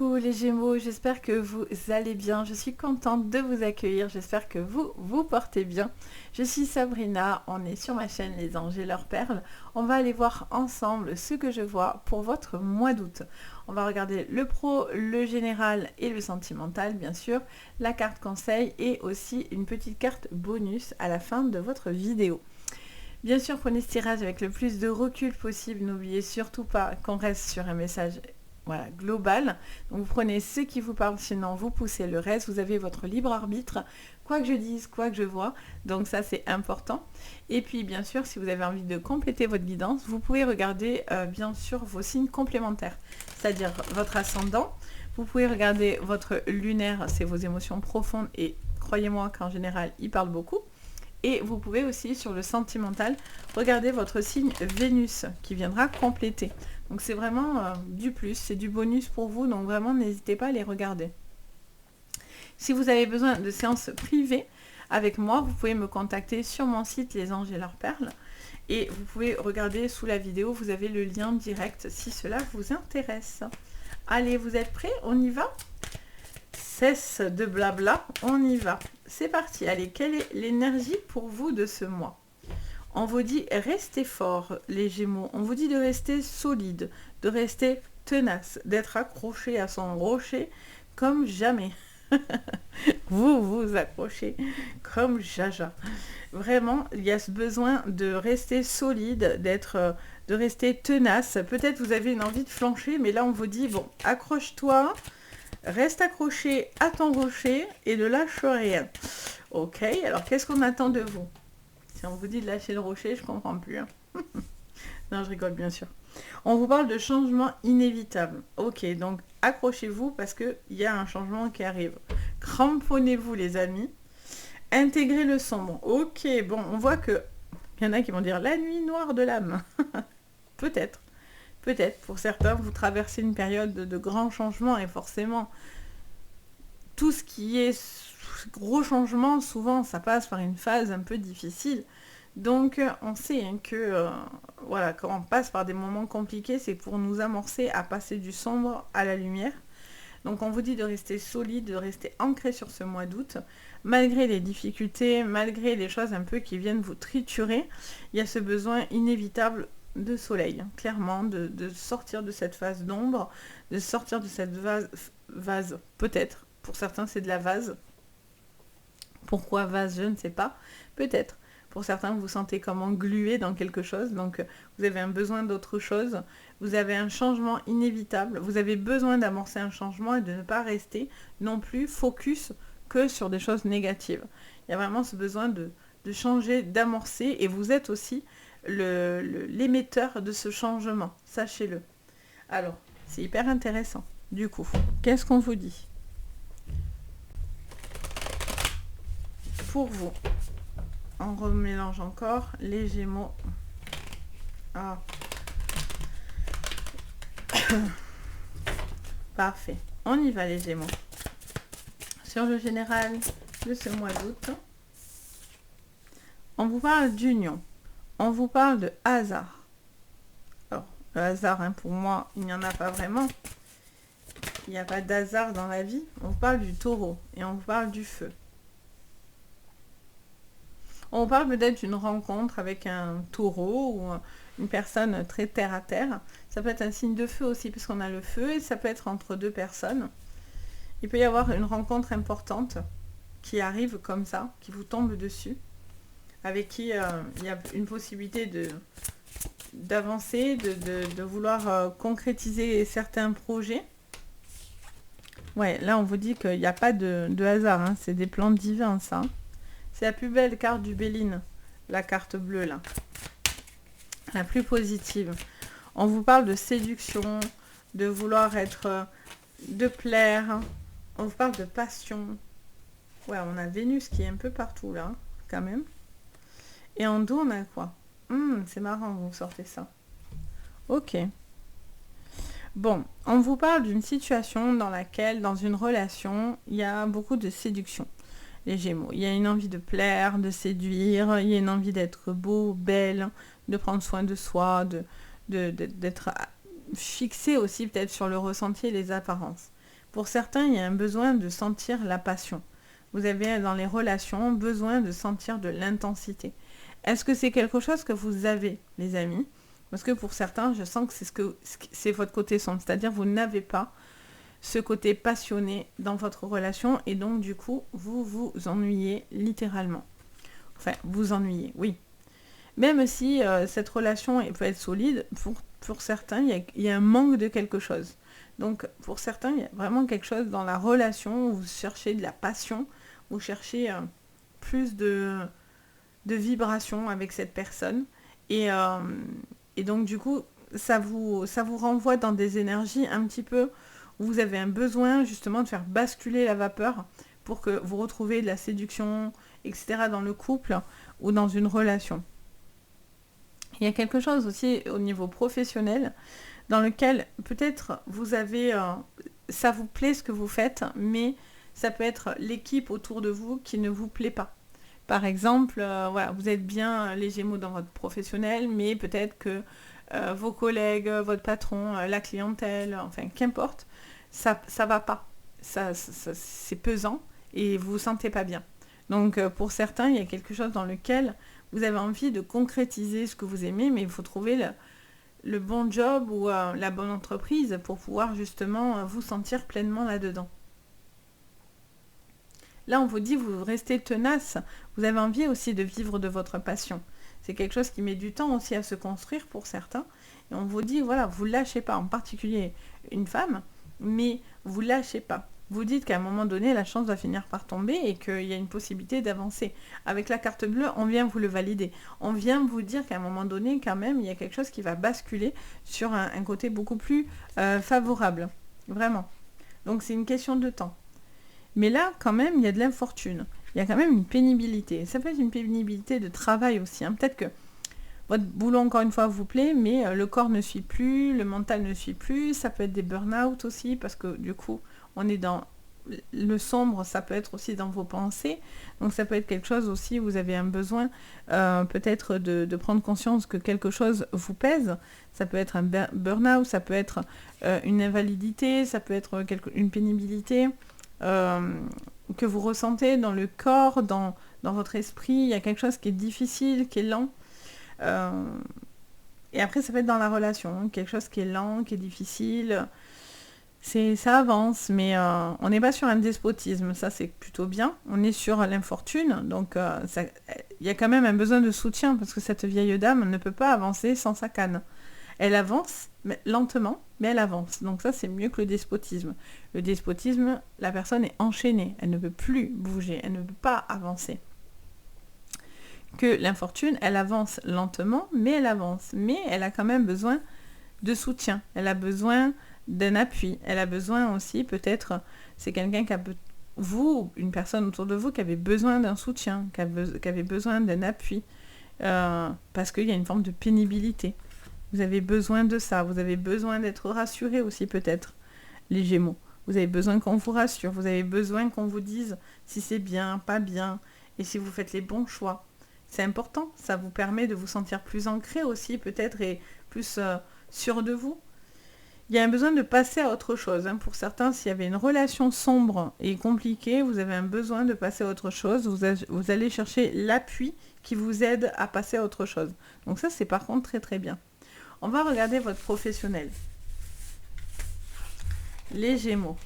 Coucou les Gémeaux, j'espère que vous allez bien. Je suis contente de vous accueillir. J'espère que vous portez bien. Je suis Sabrina, on est sur ma chaîne Les Anges et leurs perles. On va aller voir ensemble ce que je vois pour votre mois d'août. On va regarder le pro, le général et le sentimental, bien sûr, la carte conseil et aussi une petite carte bonus à la fin de votre vidéo. Bien sûr, prenez ce tirage avec le plus de recul possible. N'oubliez surtout pas qu'on reste sur un message global. Donc vous prenez ce qui vous parle, sinon vous poussez le reste. Vous avez votre libre arbitre, quoi que je dise, quoi que je vois. Donc ça, c'est important. Et puis, bien sûr, si vous avez envie de compléter votre guidance, vous pouvez regarder, bien sûr, vos signes complémentaires. C'est-à-dire votre ascendant. Vous pouvez regarder votre lunaire, c'est vos émotions profondes. Et croyez-moi qu'en général, il parle beaucoup. Et vous pouvez aussi, sur le sentimental, regarder votre signe Vénus qui viendra compléter. Donc c'est vraiment du plus, c'est du bonus pour vous, donc vraiment n'hésitez pas à les regarder. Si vous avez besoin de séances privées avec moi, vous pouvez me contacter sur mon site Les Anges et leurs perles. Et vous pouvez regarder sous la vidéo, vous avez le lien direct si cela vous intéresse. Allez, vous êtes prêts? On y va? Cesse de blabla, on y va. C'est parti. Allez, quelle est l'énergie pour vous de ce mois? On vous dit restez fort, les Gémeaux. On vous dit de rester solide, de rester tenace, d'être accroché à son rocher comme jamais. Vous vous accrochez comme Jaja. Vraiment, il y a ce besoin de rester solide, de rester tenace. Peut-être vous avez une envie de flancher, mais là on vous dit bon, accroche-toi. Reste accroché à ton rocher et ne lâche rien. Ok, alors qu'est-ce qu'on attend de vous? Si on vous dit de lâcher le rocher, je comprends plus. Hein. Non, je rigole bien sûr. On vous parle de changement inévitable. Ok, donc accrochez-vous parce qu'il y a un changement qui arrive. Cramponnez-vous les amis. Intégrez le sombre. Ok, bon, on voit que il y en a qui vont dire la nuit noire de l'âme. Peut-être. Peut-être, pour certains, vous traversez une période de grands changements et forcément, tout ce qui est gros changements, souvent, ça passe par une phase un peu difficile. Donc, on sait que quand on passe par des moments compliqués, c'est pour nous amorcer à passer du sombre à la lumière. Donc, on vous dit de rester solide, de rester ancré sur ce mois d'août. Malgré les difficultés, malgré les choses un peu qui viennent vous triturer, il y a ce besoin inévitable de soleil, clairement, de sortir de cette phase d'ombre, de sortir de cette vase, peut-être, pour certains c'est de la vase, pourquoi vase, je ne sais pas, peut-être, pour certains vous vous sentez comme englué dans quelque chose, donc vous avez un besoin d'autre chose, vous avez un changement inévitable, vous avez besoin d'amorcer un changement et de ne pas rester non plus focus que sur des choses négatives. Il y a vraiment ce besoin de changer, d'amorcer, et vous êtes aussi l'émetteur de ce changement, sachez-le. Alors, c'est hyper intéressant. Du coup, qu'est-ce qu'on vous dit? Pour vous, on remélange encore les Gémeaux. Ah. Parfait. On y va les Gémeaux. Sur le général de ce mois d'août, on vous parle d'union. On vous parle de hasard. Alors, le hasard, pour moi, il n'y en a pas vraiment. Il n'y a pas d'hasard dans la vie. On vous parle du taureau et on vous parle du feu. On vous parle peut-être d'une rencontre avec un taureau ou une personne très terre à terre. Ça peut être un signe de feu aussi, puisqu'on a le feu, et ça peut être entre deux personnes. Il peut y avoir une rencontre importante qui arrive comme ça, qui vous tombe dessus, avec qui il y a une possibilité d'avancer, de vouloir concrétiser certains projets. Ouais, là on vous dit qu'il n'y a pas de hasard, hein, c'est des plans divins ça. C'est la plus belle carte du Béline, la carte bleue là. La plus positive. On vous parle de séduction, de vouloir être, de plaire. On vous parle de passion. Ouais, on a Vénus qui est un peu partout là, quand même. Et en dos, on a quoi? C'est marrant, vous sortez ça. Ok. Bon, on vous parle d'une situation dans laquelle, dans une relation, il y a beaucoup de séduction. Les Gémeaux. Il y a une envie de plaire, de séduire, il y a une envie d'être beau, belle, de prendre soin de soi, d'être fixé aussi peut-être sur le ressenti et les apparences. Pour certains, il y a un besoin de sentir la passion. Vous avez dans les relations besoin de sentir de l'intensité. Est-ce que c'est quelque chose que vous avez, les amis? Parce que pour certains, je sens que c'est votre côté sombre. C'est-à-dire vous n'avez pas ce côté passionné dans votre relation et donc du coup, vous vous ennuyez littéralement. Enfin, vous ennuyez, oui. Même si cette relation peut être solide, pour certains, il y a un manque de quelque chose. Donc, pour certains, il y a vraiment quelque chose dans la relation où vous cherchez de la passion, vous cherchez plus de vibration avec cette personne. Et donc, du coup, ça vous renvoie dans des énergies un petit peu où vous avez un besoin justement de faire basculer la vapeur pour que vous retrouviez de la séduction, etc. dans le couple ou dans une relation. Il y a quelque chose aussi au niveau professionnel dans lequel peut-être vous avez, ça vous plaît ce que vous faites, mais ça peut être l'équipe autour de vous qui ne vous plaît pas. Par exemple, voilà, vous êtes bien les Gémeaux dans votre professionnel, mais peut-être que vos collègues, votre patron, la clientèle, enfin qu'importe, ça va pas. C'est pesant et vous vous sentez pas bien. Donc pour certains, il y a quelque chose dans lequel vous avez envie de concrétiser ce que vous aimez, mais il faut trouver le bon job ou la bonne entreprise pour pouvoir justement vous sentir pleinement là-dedans. Là, on vous dit, vous restez tenace, vous avez envie aussi de vivre de votre passion. C'est quelque chose qui met du temps aussi à se construire pour certains. Et on vous dit, voilà, vous lâchez pas, en particulier une femme, mais vous lâchez pas. Vous dites qu'à un moment donné, la chance va finir par tomber et qu'il y a une possibilité d'avancer. Avec la carte bleue, on vient vous le valider. On vient vous dire qu'à un moment donné, quand même, il y a quelque chose qui va basculer sur un côté beaucoup plus favorable. Vraiment. Donc c'est une question de temps. Mais là, quand même, il y a de l'infortune. Il y a quand même une pénibilité. Ça peut être une pénibilité de travail aussi. Peut-être que votre boulot, encore une fois, vous plaît, mais le corps ne suit plus, le mental ne suit plus. Ça peut être des burn-out aussi, parce que du coup, on est dans le sombre, ça peut être aussi dans vos pensées. Donc ça peut être quelque chose aussi, vous avez un besoin peut-être de prendre conscience que quelque chose vous pèse. Ça peut être un burn-out, ça peut être une invalidité, ça peut être une pénibilité. Que vous ressentez dans le corps, dans votre esprit, il y a quelque chose qui est difficile, qui est lent. Et après, ça peut être dans la relation, quelque chose qui est lent, qui est difficile. Ça avance, mais on n'est pas sur un despotisme, ça c'est plutôt bien. On est sur l'infortune, donc il y a quand même un besoin de soutien, parce que cette vieille dame ne peut pas avancer sans sa canne. Elle avance mais lentement, mais elle avance. Donc ça, c'est mieux que le despotisme. Le despotisme, la personne est enchaînée. Elle ne peut plus bouger. Elle ne peut pas avancer. Que l'infortune, elle avance lentement, mais elle avance. Mais elle a quand même besoin de soutien. Elle a besoin d'un appui. Elle a besoin aussi, peut-être, c'est quelqu'un qui a... Vous, une personne autour de vous qui avait besoin d'un soutien, qui avait besoin d'un appui. Parce qu'il y a une forme de pénibilité. Vous avez besoin de ça, vous avez besoin d'être rassuré aussi peut-être, les Gémeaux. Vous avez besoin qu'on vous rassure, vous avez besoin qu'on vous dise si c'est bien, pas bien, et si vous faites les bons choix. C'est important, ça vous permet de vous sentir plus ancré aussi peut-être et plus sûr de vous. Il y a un besoin de passer à autre chose. Pour certains, s'il y avait une relation sombre et compliquée, vous avez un besoin de passer à autre chose. Vous allez chercher l'appui qui vous aide à passer à autre chose. Donc ça, c'est par contre très très bien. On va regarder votre professionnel. Les Gémeaux.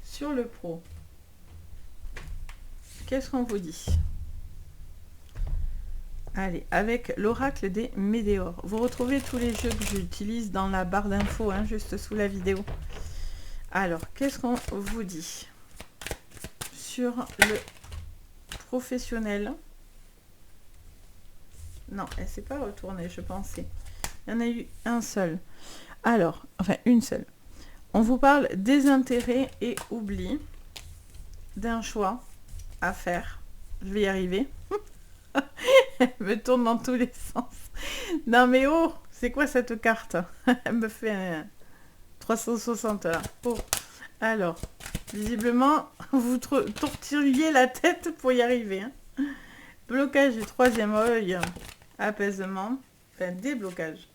Sur le pro. Qu'est-ce qu'on vous dit? Allez, avec l'oracle des météores. Vous retrouvez tous les jeux que j'utilise dans la barre d'infos, juste sous la vidéo. Alors, qu'est-ce qu'on vous dit? Sur le professionnel. Non, elle ne s'est pas retournée, je pensais. Il y en a eu un seul. Alors, enfin une seule. On vous parle désintérêt et oubli d'un choix à faire. Je vais y arriver. Elle me tourne dans tous les sens. Non mais oh, c'est quoi cette carte? Elle me fait un 360 là. Oh. Alors, visiblement, vous torturiez la tête pour y arriver. Blocage du troisième œil. Apaisement. Enfin, déblocage.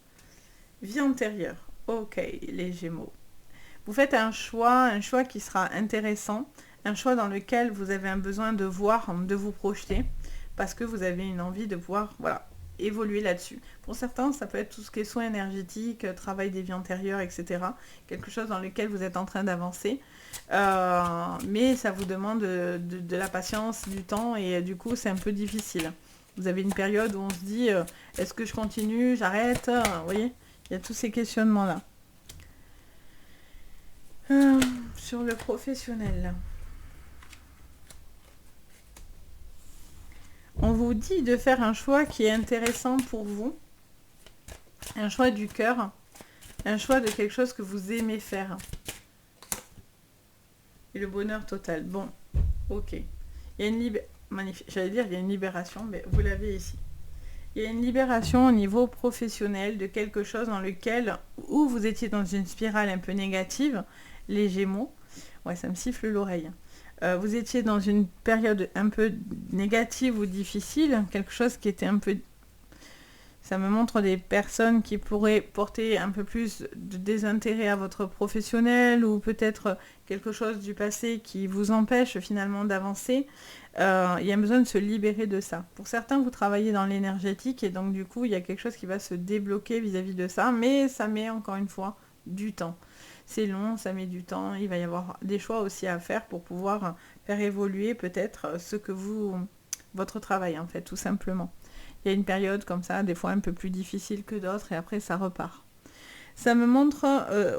Vie antérieure. Ok, les Gémeaux. Vous faites un choix qui sera intéressant, un choix dans lequel vous avez un besoin de voir, de vous projeter, parce que vous avez une envie de pouvoir, voilà, évoluer là-dessus. Pour certains, ça peut être tout ce qui est soins énergétiques, travail des vies antérieures, etc. Quelque chose dans lequel vous êtes en train d'avancer. Mais ça vous demande de la patience, du temps, et du coup, c'est un peu difficile. Vous avez une période où on se dit, est-ce que je continue, j'arrête, vous voyez, il y a tous ces questionnements-là. Sur le professionnel. On vous dit de faire un choix qui est intéressant pour vous. Un choix du cœur. Un choix de quelque chose que vous aimez faire. Et le bonheur total. Bon, ok. Il y a une magnifique. J'allais dire, il y a une libération, mais vous l'avez ici. Il y a une libération au niveau professionnel de quelque chose dans lequel, où vous étiez dans une spirale un peu négative, les Gémeaux. Ouais, ça me siffle l'oreille. Vous étiez dans une période un peu négative ou difficile, quelque chose qui était un peu... Ça me montre des personnes qui pourraient porter un peu plus de désintérêt à votre professionnel ou peut-être quelque chose du passé qui vous empêche finalement d'avancer. Il y a besoin de se libérer de ça. Pour certains, vous travaillez dans l'énergétique et donc du coup, il y a quelque chose qui va se débloquer vis-à-vis de ça, mais ça met encore une fois du temps. C'est long, ça met du temps, il va y avoir des choix aussi à faire pour pouvoir faire évoluer peut-être ce que votre travail en fait, tout simplement. Il y a une période comme ça, des fois un peu plus difficile que d'autres et après ça repart. Ça me montre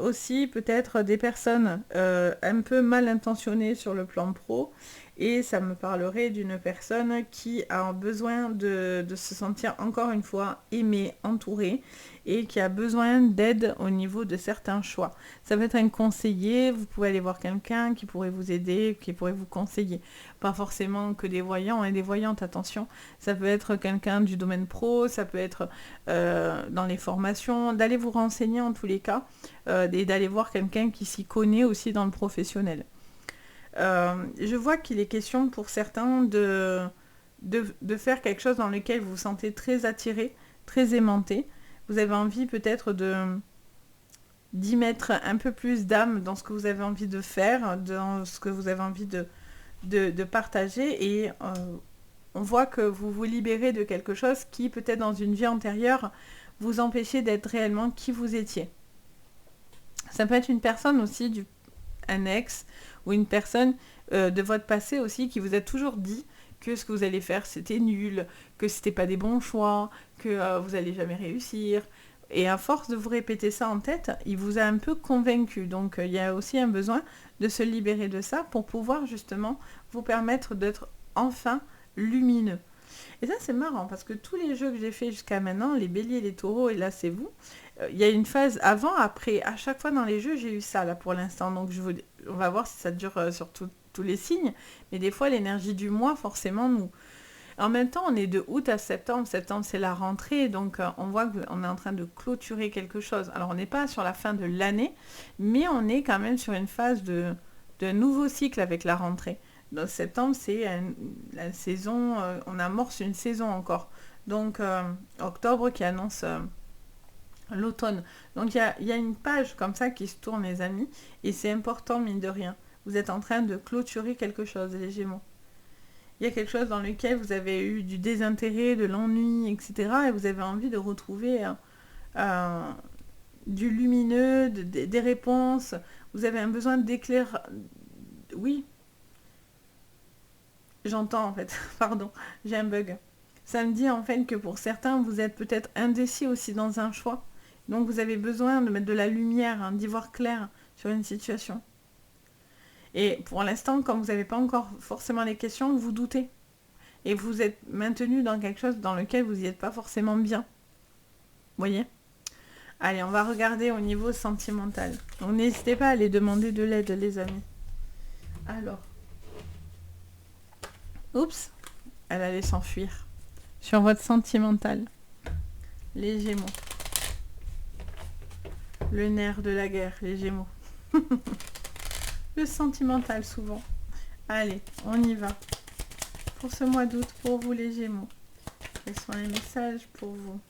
aussi peut-être des personnes un peu mal intentionnées sur le plan pro et ça me parlerait d'une personne qui a besoin de se sentir encore une fois aimée, entourée et qui a besoin d'aide au niveau de certains choix. Ça peut être un conseiller, vous pouvez aller voir quelqu'un qui pourrait vous aider, qui pourrait vous conseiller. Pas forcément que des voyants et des voyantes, attention. Ça peut être quelqu'un du domaine pro, ça peut être dans les formations, d'aller vous renseigner en tous les cas et d'aller voir quelqu'un qui s'y connaît aussi dans le professionnel. Je vois qu'il est question pour certains de faire quelque chose dans lequel vous vous sentez très attiré, très aimanté. Vous avez envie peut-être d'y mettre un peu plus d'âme dans ce que vous avez envie de faire, dans ce que vous avez envie de partager et on voit que vous vous libérez de quelque chose qui peut-être dans une vie antérieure vous empêchait d'être réellement qui vous étiez. Ça peut être une personne aussi, un ex ou une personne de votre passé aussi qui vous a toujours dit que ce que vous allez faire c'était nul, que c'était pas des bons choix, que vous allez jamais réussir. Et à force de vous répéter ça en tête, il vous a un peu convaincu. Donc il y a aussi un besoin de se libérer de ça pour pouvoir justement vous permettre d'être enfin lumineux. Et ça c'est marrant parce que tous les jeux que j'ai fait jusqu'à maintenant, les béliers, les taureaux et là c'est vous, il y a une phase avant, après, à chaque fois dans les jeux j'ai eu ça là pour l'instant. Donc on va voir si ça dure sur tous les signes. Mais des fois l'énergie du mois forcément nous... En même temps, on est de août à septembre. Septembre, c'est la rentrée. Donc, on voit qu'on est en train de clôturer quelque chose. Alors, on n'est pas sur la fin de l'année, mais on est quand même sur une phase de nouveau cycle avec la rentrée. Donc, septembre, c'est la saison... on amorce une saison encore. Donc, octobre qui annonce l'automne. Donc, il y a une page comme ça qui se tourne, les amis. Et c'est important, mine de rien. Vous êtes en train de clôturer quelque chose, les Gémeaux. Il y a quelque chose dans lequel vous avez eu du désintérêt, de l'ennui, etc. Et vous avez envie de retrouver du lumineux, des réponses. Vous avez un besoin d'éclair... Oui. J'entends en fait. Pardon, j'ai un bug. Ça me dit en fait que pour certains, vous êtes peut-être indécis aussi dans un choix. Donc vous avez besoin de mettre de la lumière, d'y voir clair sur une situation. Et pour l'instant, comme vous n'avez pas encore forcément les questions, vous doutez. Et vous êtes maintenu dans quelque chose dans lequel vous n'y êtes pas forcément bien. Vous voyez ? Allez, on va regarder au niveau sentimental. Donc n'hésitez pas à aller demander de l'aide, les amis. Alors. Oups, elle allait s'enfuir. Sur votre sentimental. Les Gémeaux. Le nerf de la guerre, les Gémeaux. Le sentimental souvent. Allez, on y va. Pour ce mois d'août, pour vous les Gémeaux. Quels sont les messages pour vous?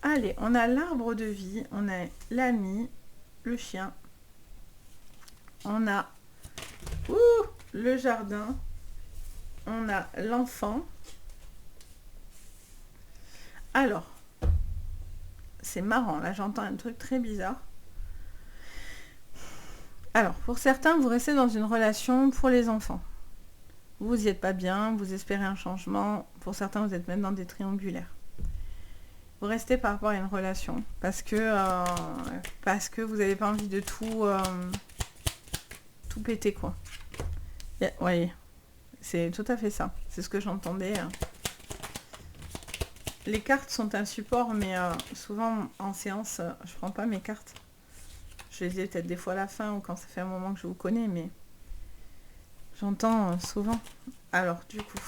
Allez, on a l'arbre de vie, on a l'ami, le chien. On a le jardin. On a l'enfant. Alors, c'est marrant, là j'entends un truc très bizarre. Alors, pour certains, vous restez dans une relation pour les enfants. Vous n'y êtes pas bien, vous espérez un changement. Pour certains, vous êtes même dans des triangulaires. Vous restez par rapport à une relation parce que vous n'avez pas envie de tout péter, quoi. Oui, c'est tout à fait ça. C'est ce que j'entendais. Les cartes sont un support, mais souvent en séance, je prends pas mes cartes. Je les ai peut-être des fois à la fin ou quand ça fait un moment que je vous connais, mais j'entends souvent. Alors, du coup,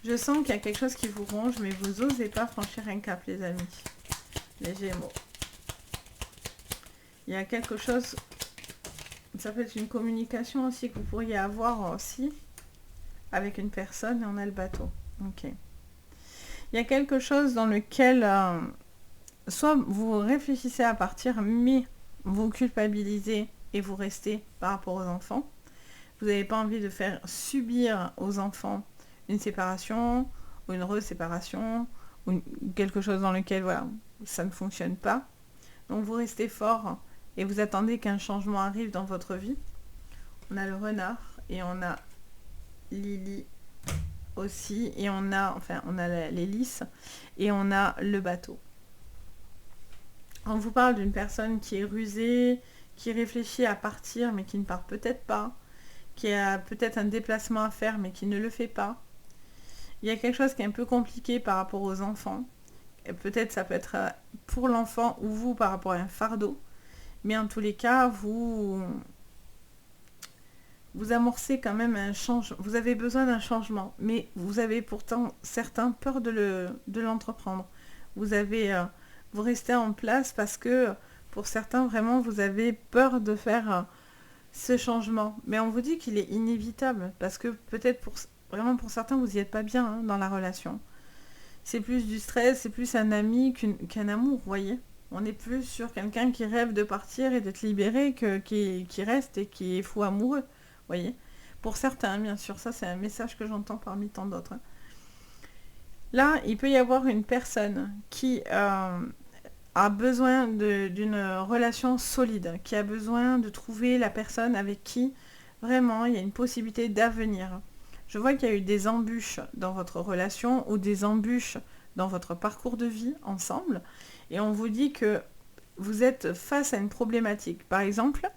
je sens qu'il y a quelque chose qui vous ronge, mais vous n'osez pas franchir un cap, les amis. Les Gémeaux. Il y a quelque chose, ça peut être une communication aussi que vous pourriez avoir aussi avec une personne, et on a le bateau. Ok. Il y a quelque chose dans lequel soit vous réfléchissez à partir, mais vous culpabilisez et vous restez par rapport aux enfants. Vous n'avez pas envie de faire subir aux enfants une séparation ou une reséparation ou quelque chose dans lequel voilà, ça ne fonctionne pas. Donc vous restez fort et vous attendez qu'un changement arrive dans votre vie. On a le renard et on a Lily aussi et on a l'hélice et on a le bateau. On vous parle d'une personne qui est rusée, qui réfléchit à partir mais qui ne part peut-être pas, qui a peut-être un déplacement à faire mais qui ne le fait pas. Il y a quelque chose qui est un peu compliqué par rapport aux enfants. Et peut-être ça peut être pour l'enfant ou vous par rapport à un fardeau. Mais en tous les cas, vous amorcez quand même un changement. Vous avez besoin d'un changement. Mais vous avez pourtant certains peur de l'entreprendre. Vous restez en place parce que pour certains, vraiment, vous avez peur de faire ce changement. Mais on vous dit qu'il est inévitable. Parce que peut-être vraiment pour certains, vous n'y êtes pas bien dans la relation. C'est plus du stress, c'est plus un ami qu'un amour, vous voyez. On est plus sur quelqu'un qui rêve de partir et d'être libéré qui reste et qui est fou amoureux, vous voyez. Pour certains, bien sûr, ça c'est un message que j'entends parmi tant d'autres. Là, il peut y avoir une personne qui a besoin d'une relation solide, qui a besoin de trouver la personne avec qui vraiment il y a une possibilité d'avenir. Je vois qu'il y a eu des embûches dans votre relation ou des embûches dans votre parcours de vie ensemble. Et on vous dit que vous êtes face à une problématique. Par exemple,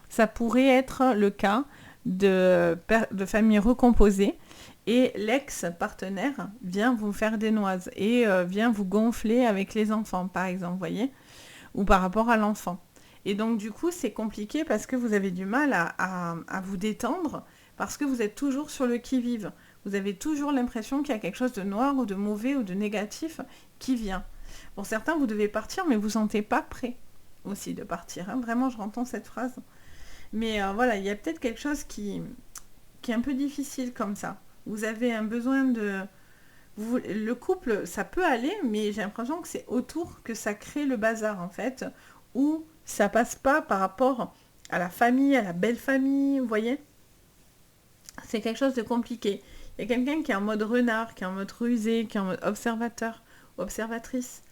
ça pourrait être le cas de familles recomposées et l'ex-partenaire vient vous faire des noises et vient vous gonfler avec les enfants, par exemple, vous voyez, ou par rapport à l'enfant. Et donc, du coup, c'est compliqué parce que vous avez du mal à vous détendre parce que vous êtes toujours sur le qui-vive. Vous avez toujours l'impression qu'il y a quelque chose de noir ou de mauvais ou de négatif qui vient. Pour certains, vous devez partir, mais vous ne vous sentez pas prêt aussi de partir. Hein. Vraiment, je entends cette phrase. Mais voilà, il y a peut-être quelque chose qui est un peu difficile comme ça. Vous avez un besoin de... le couple, ça peut aller, mais j'ai l'impression que c'est autour que ça crée le bazar, en fait, où ça passe pas par rapport à la famille, à la belle famille, vous voyez ? C'est quelque chose de compliqué. Il y a quelqu'un qui est en mode renard, qui est en mode rusé, qui est en mode observateur, observatrice,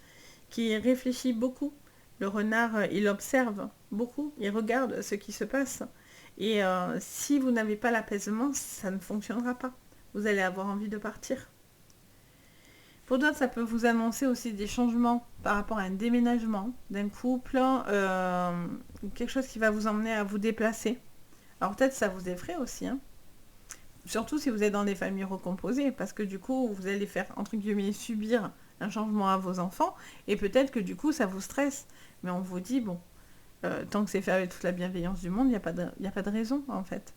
qui réfléchit beaucoup. Le renard, il observe beaucoup, il regarde ce qui se passe. Et si vous n'avez pas l'apaisement, ça ne fonctionnera pas. Vous allez avoir envie de partir. Pour d'autres, ça peut vous annoncer aussi des changements par rapport à un déménagement d'un couple, quelque chose qui va vous emmener à vous déplacer. Alors peut-être ça vous effraie aussi, hein. Surtout si vous êtes dans des familles recomposées, parce que du coup, vous allez faire, entre guillemets, subir un changement à vos enfants, et peut-être que du coup, ça vous stresse. Mais on vous dit, bon, tant que c'est fait avec toute la bienveillance du monde, il n'y a pas de raison, en fait.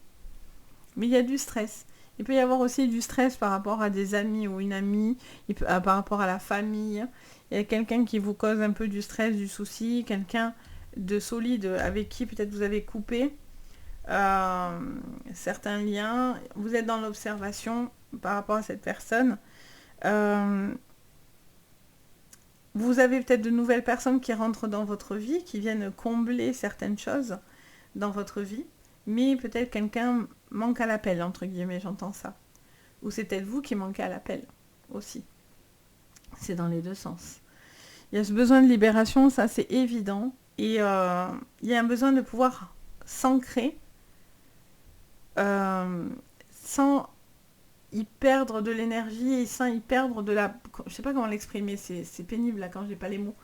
Mais il y a du stress. Il peut y avoir aussi du stress par rapport à des amis ou une amie, par rapport à la famille. Il y a quelqu'un qui vous cause un peu du stress, du souci, quelqu'un de solide avec qui peut-être vous avez coupé certains liens. Vous êtes dans l'observation par rapport à cette personne. Vous avez peut-être de nouvelles personnes qui rentrent dans votre vie, qui viennent combler certaines choses dans votre vie, mais peut-être quelqu'un manque à l'appel, entre guillemets, j'entends ça. Ou c'est peut-être vous qui manquez à l'appel aussi. C'est dans les deux sens. Il y a ce besoin de libération, ça c'est évident. Et il y a un besoin de pouvoir s'ancrer sans y perdre de l'énergie et sans y perdre de la... Je sais pas comment l'exprimer, c'est pénible là quand j'ai pas les mots.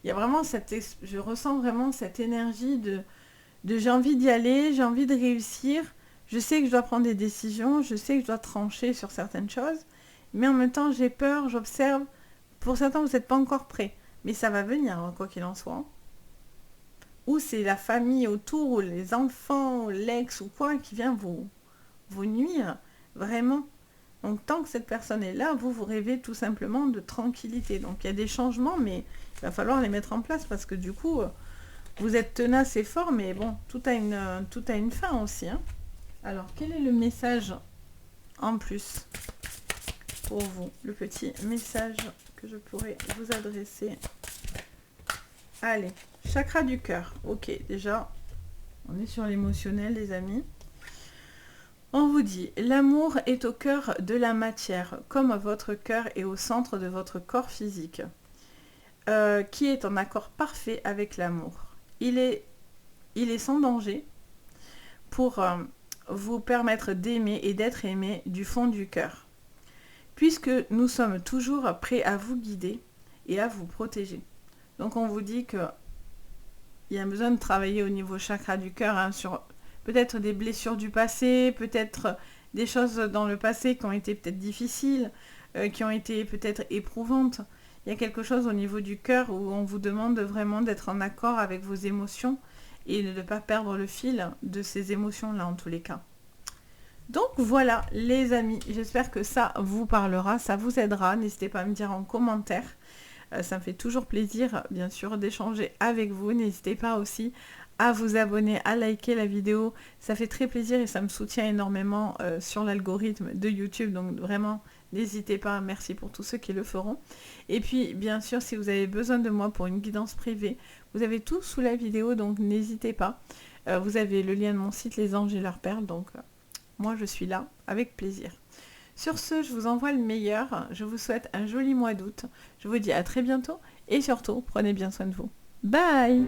Il y a vraiment je ressens vraiment cette énergie de j'ai envie d'y aller, j'ai envie de réussir, je sais que je dois prendre des décisions, je sais que je dois trancher sur certaines choses, mais en même temps j'ai peur, j'observe. Pour certains, vous n'êtes pas encore prêts, mais ça va venir, hein, quoi qu'il en soit. Ou c'est la famille autour, ou les enfants, ou l'ex, ou quoi, qui vient vous nuire, vraiment. Donc tant que cette personne est là, vous rêvez tout simplement de tranquillité. Donc il y a des changements, mais il va falloir les mettre en place, parce que du coup, vous êtes tenace et fort, mais bon, tout a une fin aussi. Hein. Alors, quel est le message en plus pour vous? Le petit message que je pourrais vous adresser. Allez, chakra du cœur. Ok, déjà, on est sur l'émotionnel, les amis. On vous dit, l'amour est au cœur de la matière, comme votre cœur est au centre de votre corps physique, qui est en accord parfait avec l'amour. Il est sans danger pour vous permettre d'aimer et d'être aimé du fond du cœur, puisque nous sommes toujours prêts à vous guider et à vous protéger. Donc on vous dit qu'il y a un besoin de travailler au niveau chakra du cœur, hein, sur peut-être des blessures du passé, peut-être des choses dans le passé qui ont été peut-être difficiles, qui ont été peut-être éprouvantes. Il y a quelque chose au niveau du cœur où on vous demande vraiment d'être en accord avec vos émotions et de ne pas perdre le fil de ces émotions-là en tous les cas. Donc voilà les amis, j'espère que ça vous parlera, ça vous aidera. N'hésitez pas à me dire en commentaire. Ça me fait toujours plaisir, bien sûr, d'échanger avec vous. N'hésitez pas aussi à vous abonner, à liker la vidéo. Ça fait très plaisir et ça me soutient énormément sur l'algorithme de YouTube. Donc vraiment, n'hésitez pas. Merci pour tous ceux qui le feront. Et puis, bien sûr, si vous avez besoin de moi pour une guidance privée, vous avez tout sous la vidéo, donc n'hésitez pas. Vous avez le lien de mon site Les Anges et leurs perles. Donc, moi, je suis là avec plaisir. Sur ce, je vous envoie le meilleur. Je vous souhaite un joli mois d'août. Je vous dis à très bientôt et surtout, prenez bien soin de vous. Bye!